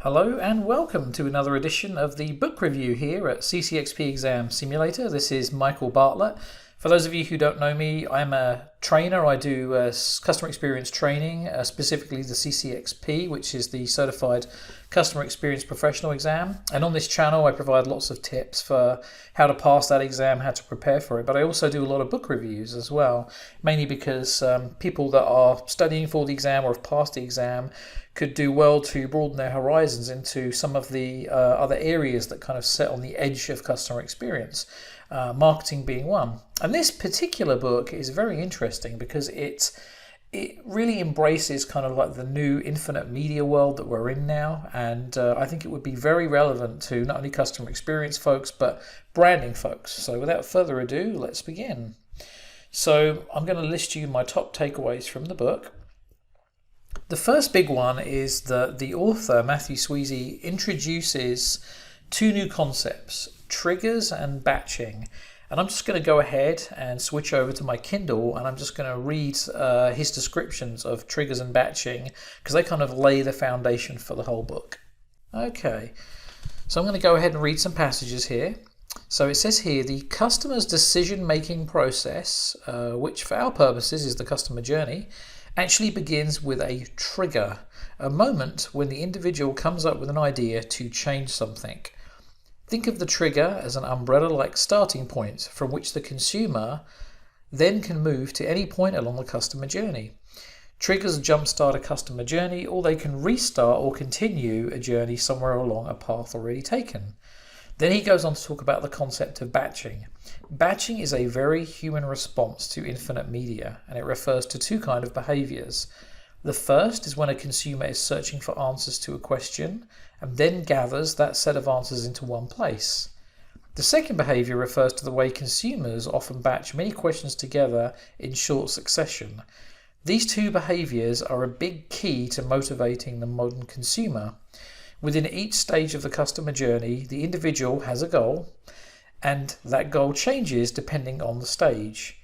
Hello and welcome to another edition of the book review here at CCXP Exam Simulator. This is Michael Bartlett. For those of you who don't know me, I'm a trainer. I do customer experience training, specifically the CCXP, which is the Certified Customer Experience Professional Exam. And on this channel, I provide lots of tips for how to pass that exam, how to prepare for it. But I also do a lot of book reviews as well, mainly because people that are studying for the exam or have passed the exam could do well to broaden their horizons into some of the other areas that kind of sit on the edge of customer experience, marketing being one. And this particular book is very interesting because it really embraces kind of like the new infinite media world that we're in now, and I think it would be very relevant to not only customer experience folks but branding folks. So without further ado, let's begin. So I'm going to list you my top takeaways from the book. The first big one is that the author, Mathew Sweezey, introduces two new concepts, triggers and batching. And I'm just going to go ahead and switch over to my Kindle, and I'm just going to read his descriptions of triggers and batching because they kind of lay the foundation for the whole book. Okay, so I'm going to go ahead and read some passages here. So it says here, the customer's decision-making process, which for our purposes is the customer journey, actually begins with a trigger, a moment when the individual comes up with an idea to change something. Think of the trigger as an umbrella-like starting point from which the consumer then can move to any point along the customer journey. Triggers jumpstart a customer journey, or they can restart or continue a journey somewhere along a path already taken. Then he goes on to talk about the concept of batching. Batching is a very human response to infinite media, and it refers to two kinds of behaviours. The first is when a consumer is searching for answers to a question and then gathers that set of answers into one place. The second behaviour refers to the way consumers often batch many questions together in short succession. These two behaviours are a big key to motivating the modern consumer. Within each stage of the customer journey, the individual has a goal, and that goal changes depending on the stage.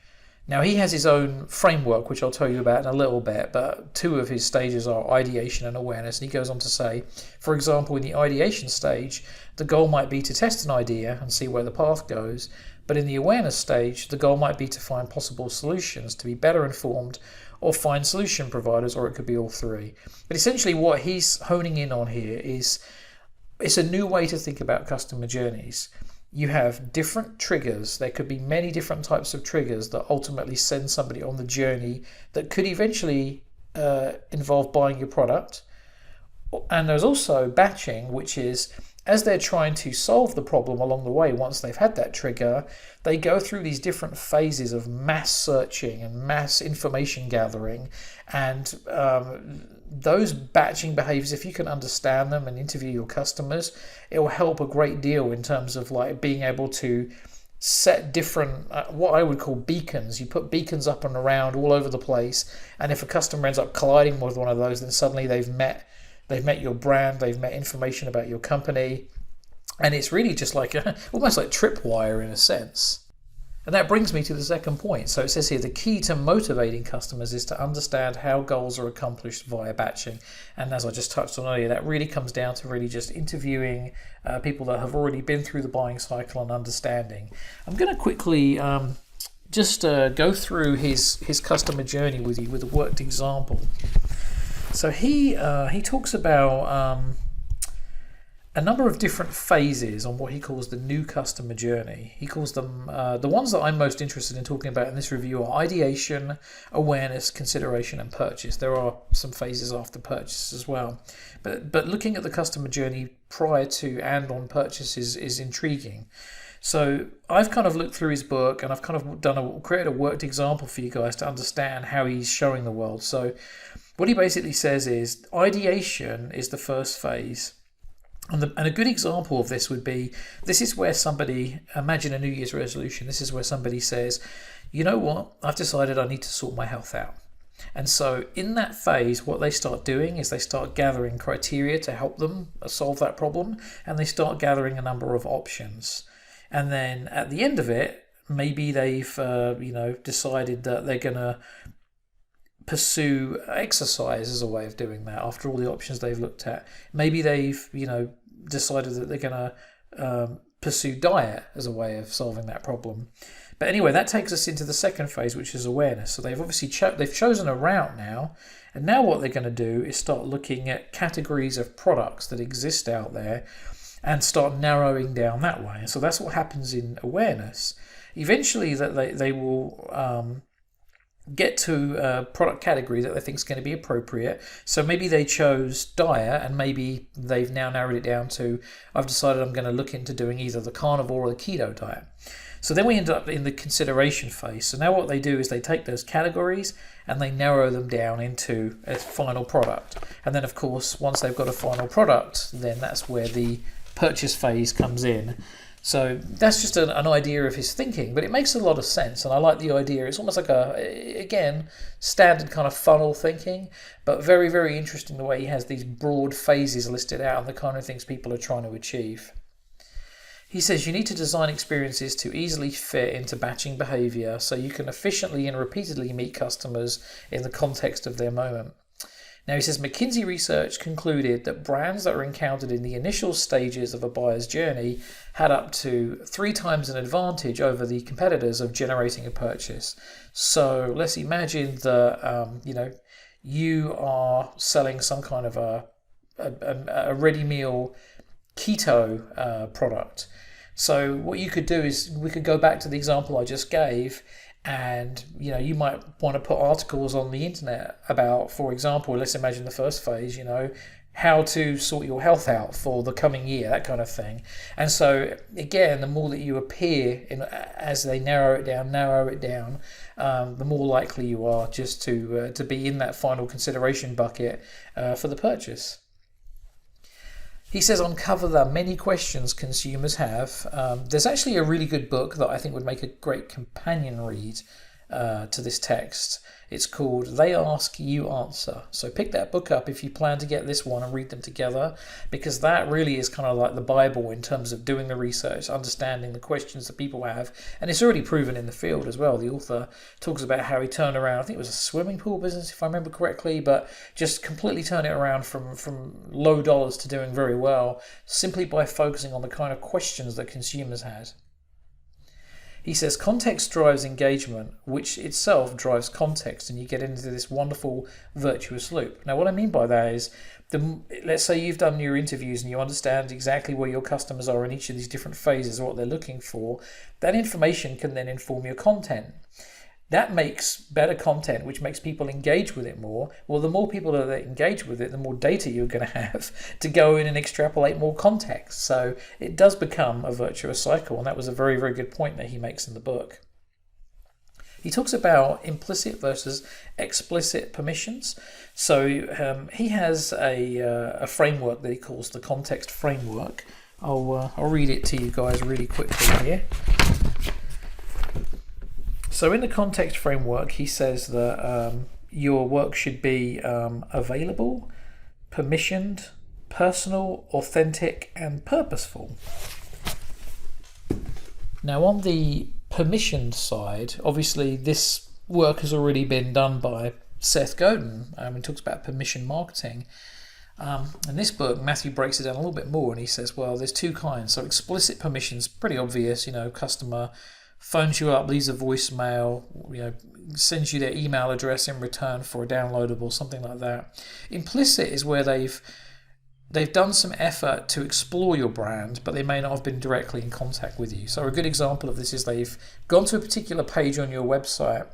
Now, he has his own framework, which I'll tell you about in a little bit, but two of his stages are ideation and awareness. And he goes on to say, for example, in the ideation stage, the goal might be to test an idea and see where the path goes. But in the awareness stage, the goal might be to find possible solutions, to be better informed, or find solution providers, or it could be all three. But essentially what he's honing in on here is it's a new way to think about customer journeys. You have different triggers. There could be many different types of triggers that ultimately send somebody on the journey that could eventually involve buying your product. And there's also batching, which is as they're trying to solve the problem along the way, once they've had that trigger, they go through these different phases of mass searching and mass information gathering. And those batching behaviors, if you can understand them and interview your customers, it will help a great deal in terms of like being able to set different, what I would call beacons. You put beacons up and around all over the place. And if a customer ends up colliding with one of those, then suddenly they've met your brand, they've met information about your company, and it's really just like almost like tripwire in a sense. And that brings me to the second point. So it says here, the key to motivating customers is to understand how goals are accomplished via batching. And as I just touched on earlier, that really comes down to really just interviewing people that have already been through the buying cycle and understanding. I'm going to quickly just go through his customer journey with you with a worked example. So he talks about a number of different phases on what he calls the new customer journey. He calls them, the ones that I'm most interested in talking about in this review are ideation, awareness, consideration, and purchase. There are some phases after purchase as well. But looking at the customer journey prior to and on purchase is intriguing. So I've kind of looked through his book, and I've kind of created a worked example for you guys to understand how he's showing the world. So what he basically says is ideation is the first phase. And a good example of this would be, this is where somebody, imagine a New Year's resolution, this is where somebody says, you know what, I've decided I need to sort my health out. And so in that phase, what they start doing is they start gathering criteria to help them solve that problem, and they start gathering a number of options. And then at the end of it, maybe they've decided that they're going to pursue exercise as a way of doing that after all the options they've looked at. Maybe they've, decided that they're going to pursue diet as a way of solving that problem. But anyway, that takes us into the second phase, which is awareness. So they've obviously they've chosen a route now, and now what they're going to do is start looking at categories of products that exist out there and start narrowing down that way. And so that's what happens in awareness. Eventually, that they will get to a product category that they think is going to be appropriate. So maybe they chose diet, and maybe they've now narrowed it down to, I've decided I'm going to look into doing either the carnivore or the keto diet. So then we end up in the consideration phase. So now what they do is they take those categories and they narrow them down into a final product. And then, of course, once they've got a final product, then that's where the purchase phase comes in. So that's just an idea of his thinking, but it makes a lot of sense, and I like the idea. It's almost like again, standard kind of funnel thinking, but very, very interesting the way he has these broad phases listed out and the kind of things people are trying to achieve. He says you need to design experiences to easily fit into batching behaviour so you can efficiently and repeatedly meet customers in the context of their moment. Now, he says McKinsey research concluded that brands that were encountered in the initial stages of a buyer's journey had up to 3 times an advantage over the competitors of generating a purchase. So let's imagine that you are selling some kind of a ready meal keto product. So what you could do is we could go back to the example I just gave, and you might want to put articles on the internet about, for example, let's imagine the first phase, how to sort your health out for the coming year, that kind of thing. And so again, the more that you appear as they narrow it down, the more likely you are just to be in that final consideration bucket for the purchase. He says uncover the many questions consumers have. There's actually a really good book that I think would make a great companion read to this text. It's called They Ask, You Answer. So pick that book up if you plan to get this one and read them together, because that really is kind of like the Bible in terms of doing the research, understanding the questions that people have. And it's already proven in the field as well. The author talks about how he turned around, I think it was a swimming pool business if I remember correctly, but just completely turned it around from low dollars to doing very well, simply by focusing on the kind of questions that consumers had. He says context drives engagement, which itself drives context, and you get into this wonderful virtuous loop. Now, what I mean by that is, let's say you've done your interviews and you understand exactly where your customers are in each of these different phases, what they're looking for. That information can then inform your content. That makes better content, which makes people engage with it more. Well, the more people that engage with it, the more data you're going to have to go in and extrapolate more context. So it does become a virtuous cycle, and that was a very, very good point that he makes in the book. He talks about implicit versus explicit permissions. So he has a framework that he calls the context framework. I'll read it to you guys really quickly here. So in the context framework, he says that your work should be available, permissioned, personal, authentic, and purposeful. Now, on the permissioned side, obviously this work has already been done by Seth Godin. He talks about permission marketing. In this book, Matthew breaks it down a little bit more, and he says, well, there's 2 kinds. So explicit permissions, pretty obvious, customer phones you up, leaves a voicemail, sends you their email address in return for a downloadable, something like that. Implicit is where they've done some effort to explore your brand, but they may not have been directly in contact with you. So a good example of this is they've gone to a particular page on your website,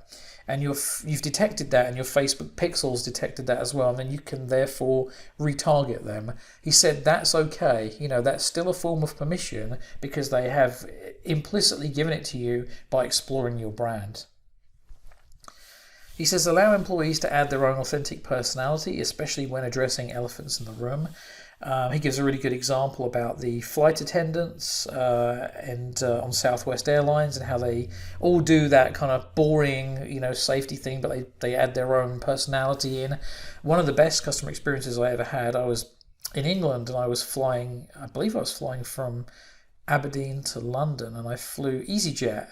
and you've detected that, and your Facebook pixels detected that as well, and then you can therefore retarget them. He said that's okay. That's still a form of permission because they have implicitly given it to you by exploring your brand. He says allow employees to add their own authentic personality, especially when addressing elephants in the room. He gives a really good example about the flight attendants on Southwest Airlines and how they all do that kind of boring, safety thing, but they add their own personality in. One of the best customer experiences I ever had, I was in England and I believe I was flying from Aberdeen to London, and I flew EasyJet.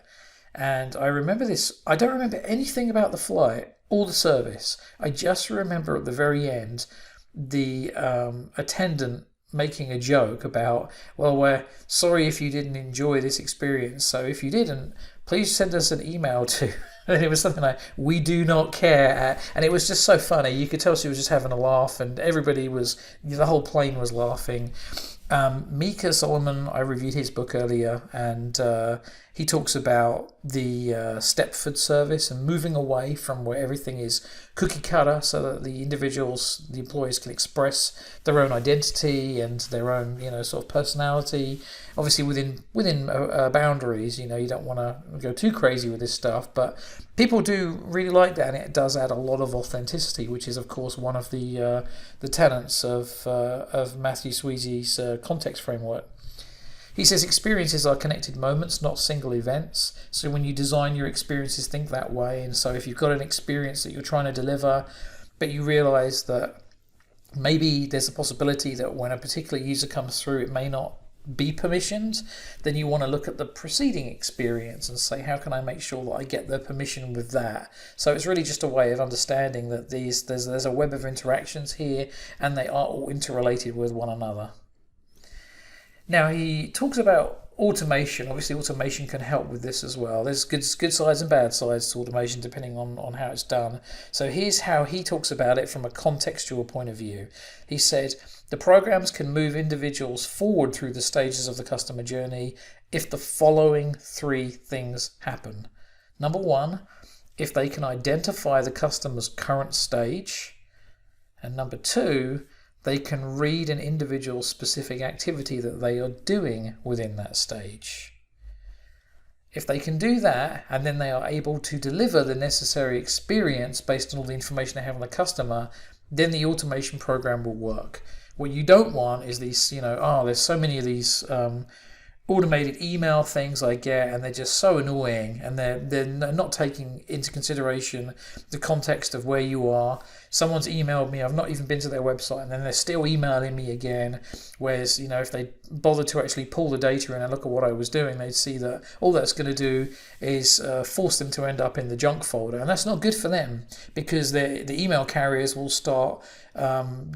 And I remember this. I don't remember anything about the flight or the service. I just remember at the very end the attendant making a joke about, well, we're sorry if you didn't enjoy this experience. So if you didn't, please send us an email to. And it was something like, we do not care. And it was just so funny. You could tell she was just having a laugh, and everybody was, the whole plane was laughing. Mika Solomon, I reviewed his book earlier, and he talks about the Stepford service and moving away from where everything is cookie cutter, so that the individuals, the employees, can express their own identity and their own, sort of personality. Obviously, within boundaries. You don't want to go too crazy with this stuff, but people do really like that, and it does add a lot of authenticity, which is, of course, one of the tenets of Mathew Sweezey's context framework. He says experiences are connected moments, not single events. So when you design your experiences, think that way. And so if you've got an experience that you're trying to deliver, but you realize that maybe there's a possibility that when a particular user comes through, it may not be permissioned, then you want to look at the preceding experience and say, how can I make sure that I get the permission with that? So it's really just a way of understanding that there's a web of interactions here, and they are all interrelated with one another. Now, he talks about automation. Obviously, automation can help with this as well. There's good sides and bad sides to automation depending on how it's done. So here's how he talks about it from a contextual point of view. He said, the programs can move individuals forward through the stages of the customer journey if the following three things happen. Number one, if they can identify the customer's current stage. And number two, they can read an individual's specific activity that they are doing within that stage. If they can do that, and then they are able to deliver the necessary experience based on all the information they have on the customer, then the automation program will work. What you don't want is these, there's so many of these automated email things I get, and they're just so annoying, and they're not taking into consideration the context of where you are. Someone's emailed me, I've not even been to their website, and then they're still emailing me again. Whereas, if they bothered to actually pull the data in and look at what I was doing, they'd see that all that's going to do is force them to end up in the junk folder, and that's not good for them, because the email carriers will start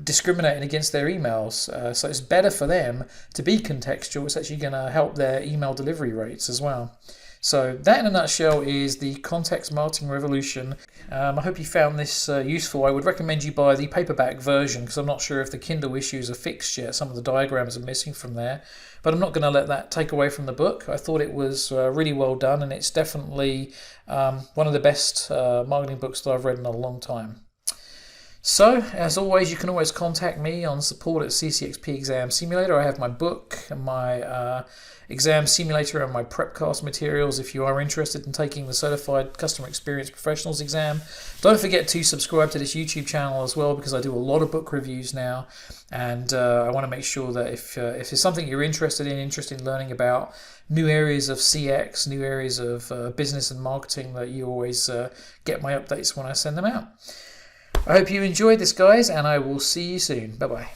discriminating against their emails. So it's better for them to be contextual. It's actually going to help their email delivery rates as well. So that in a nutshell is the context marketing revolution. I hope you found this useful. I would recommend you buy the paperback version, because I'm not sure if the Kindle issues are fixed yet. Some of the diagrams are missing from there, but I'm not going to let that take away from the book. I thought it was really well done, and it's definitely one of the best marketing books that I've read in a long time. So, as always, you can always contact me on support@CCXP Exam Simulator. I have my book and my exam simulator and my prepcast materials if you are interested in taking the Certified Customer Experience Professionals exam. Don't forget to subscribe to this YouTube channel as well, because I do a lot of book reviews now, and I want to make sure that if there's something you're interested in learning about new areas of CX, new areas of business and marketing, that you always get my updates when I send them out. I hope you enjoyed this, guys, and I will see you soon. Bye-bye.